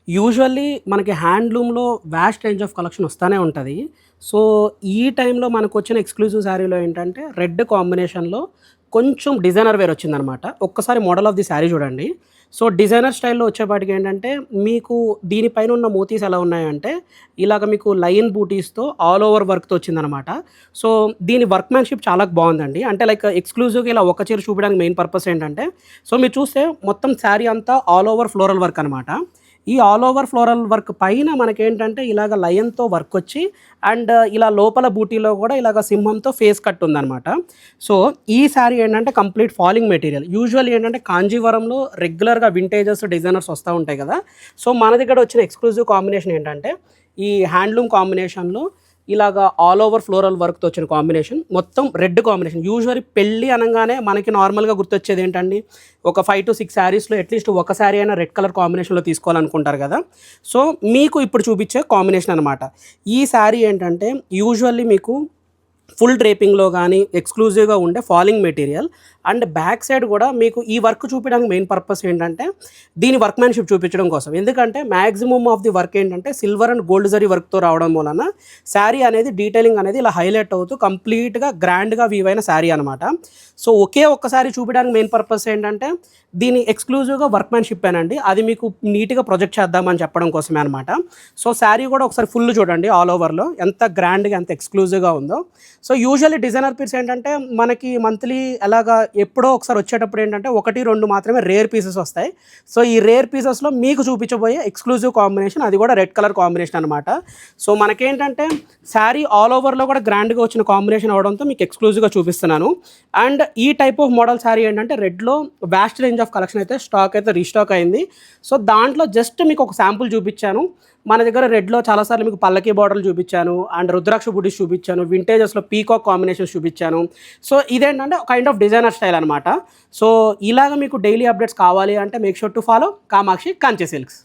Usually మనకి హ్యాండ్లూమ్‌లో vast range of collection వస్తానే ఉంటది. సో, ఈ టైంలో మనకొచ్చిన ఎక్స్‌క్లూజివ్ శారీలో ఏంటంటే, రెడ్ కాంబినేషన్‌లో కొంచెం డిజైనర్ వేర్ వచ్చిందనమాట. ఒక్కసారి మోడల్ ఆఫ్ ది శారీ చూడండి. సో, డిజైనర్ స్టైల్‌లో వచ్చేపాటికి ఏంటంటే, మీకు దీనిపైన ఉన్న మోతీస్ ఎలా ఉన్నాయంటే, ఇలాగ మీకు లయన్ బూటీస్‌తో ఆల్ ఓవర్ వర్క్‌తో వచ్చిందనమాట. సో, దీని వర్క్‌మ్యాన్‌షిప్ చాలా బావుందండి. అంటే లైక్ ఎక్స్‌క్లూజివ్‌గా ఇలా ఒక చీర చూపియడానికి మెయిన్ పర్పస్ ఏంటంటే, సో, మీరు చూస్తే మొత్తం శారీ అంతా ఆల్ ఓవర్ ఫ్లోరల్ వర్క్ అనమాట. ఈ ఆల్ ఓవర్ ఫ్లోరల్ వర్క్ పైన మనకేంటంటే ఇలాగ లయన్‌తో వర్కొచ్చి అండ్ ఇలా లోపల బూటీలో కూడా ఇలాగ సింహంతో ఫేస్ కట్ ఉందనమాట. సో, ఈ శారీ ఏంటంటే కంప్లీట్ ఫాలింగ్ మెటీరియల్. యూజువల్లీ ఏంటంటే కాంజీవరంలో రెగ్యులర్‌గా వింటేజెస్ డిజైనర్స్ వస్తా ఉంటాయి కదా! సో, మన దగ్గర వచ్చిన ఎక్స్‌క్లూజివ్ కాంబినేషన్ ఏంటంటే ఈ హ్యాండ్లూమ్ కాంబినేషన్‌లో ఇలాగా ఆల్ ఓవర్ ఫ్లోరల్ వర్క్‌తో వచ్చిన కాంబినేషన్. మొత్తం రెడ్ కాంబినేషన్. యూజువల్లీ పెళ్లి అనంగానే మనకి నార్మల్‌గా గుర్తొచ్చేది ఏంటండి? ఒక 5-6 శారీస్‌లో అట్‌లీస్ట్ ఒక శారీ అయినా రెడ్ కలర్ కాంబినేషన్‌లో తీసుకోవాలనుకుంటారు కదా! సో, మీకు ఇప్పుడు చూపించే కాంబినేషన్ అనమాట. ఈ శారీ ఏంటంటే యూజువల్లీ మీకు ఫుల్ డ్రేపింగ్‌లో గానీ, ఎక్స్‌క్లూజివ్‌గా ఉండే falling material and back side గూడా మీకు ఈ వర్క్ చూపియడానికి మెయిన్ పర్పస్ ఏంటంటే, దీని వర్క్‌మ్యాన్‌షిప్ చూపించడం కోసం. ఎందుకంటే మాక్సిమమ్ ఆఫ్ ది వర్క్ ఏంటంటే సిల్వర్ అండ్ గోల్డ్ జరీ వర్క్‌తో రావడం వలన శారీ అనేది డీటెయిలింగ్ అనేది ఇలా హైలైట్ అవుతూ కంప్లీట్‌గా గ్రాండ్‌గా వీవ్ అయిన శారీ అనమాట. సో, ఒకే ఒక్కసారి చూపియడానికి మెయిన్ పర్పస్ ఏంటంటే, దీని ఎక్స్‌క్లూజివ్‌గా వర్క్‌మ్యాన్‌షిప్పేనండి. అది మీకు నీట్‌గా ప్రొజెక్ట్ చేద్దామని చెప్పడం కోసమే అనమాట. సో, శారీ గూడా ఒకసారి ఫుల్ చూడండి ఆల్ ఓవర్‌లో ఎంత గ్రాండ్‌గా, ఎంత ఎక్స్‌క్లూజివ్‌గా ఉందో. సో, యూజువల్లీ డిజైనర్ పీస్ ఏంటంటే, మనకి మంత్లీ ఎలాగా ఎప్పుడో ఒకసారి వచ్చేటప్పుడు ఏంటంటే 1, 2 మాత్రమే రేర్ పీసెస్ వస్తాయి. సో, ఈ రేర్ పీసెస్‌లో మీకు చూపించబోయే ఎక్స్‌క్లూజివ్ కాంబినేషన్ అది కూడా రెడ్ కలర్ కాంబినేషన్ అనమాట. సో, మనకేంటంటే శారీ ఆల్ ఓవర్‌లో కూడా గ్రాండ్‌గా వచ్చిన కాంబినేషన్ అవ్వడంతో మీకు ఎక్స్‌క్లూజివ్‌గా చూపిస్తున్నాను. అండ్ ఈ టైప్ ఆఫ్ మోడల్ శారీ ఏంటంటే రెడ్‌లో వాస్ట్ రేంజ్ ఆఫ్ కలెక్షన్ అయితే స్టాక్ అయితే రీస్టాక్ అయింది. సో, దాంట్లో జస్ట్ మీకు ఒక శాంపుల్ చూపించాను. మన దగ్గర రెడ్‌లో చాలా సార్లు మీకు పల్లకి బార్డర్‌లు చూపించాను. అండ్ రుద్రాక్ష బూటీస్ చూపించాను. వింటేజెస్‌లో పీకాక్ కాంబినేషన్స్ చూపించాను. సో, ఇదేంటంటే కైండ్ ఆఫ్ డిజైనర్ స్టైల్ అనమాట. సో, ఇలాగ మీకు డైలీ అప్డేట్స్ కావాలి అంటే make sure to follow Kamakshi Kanchi silks.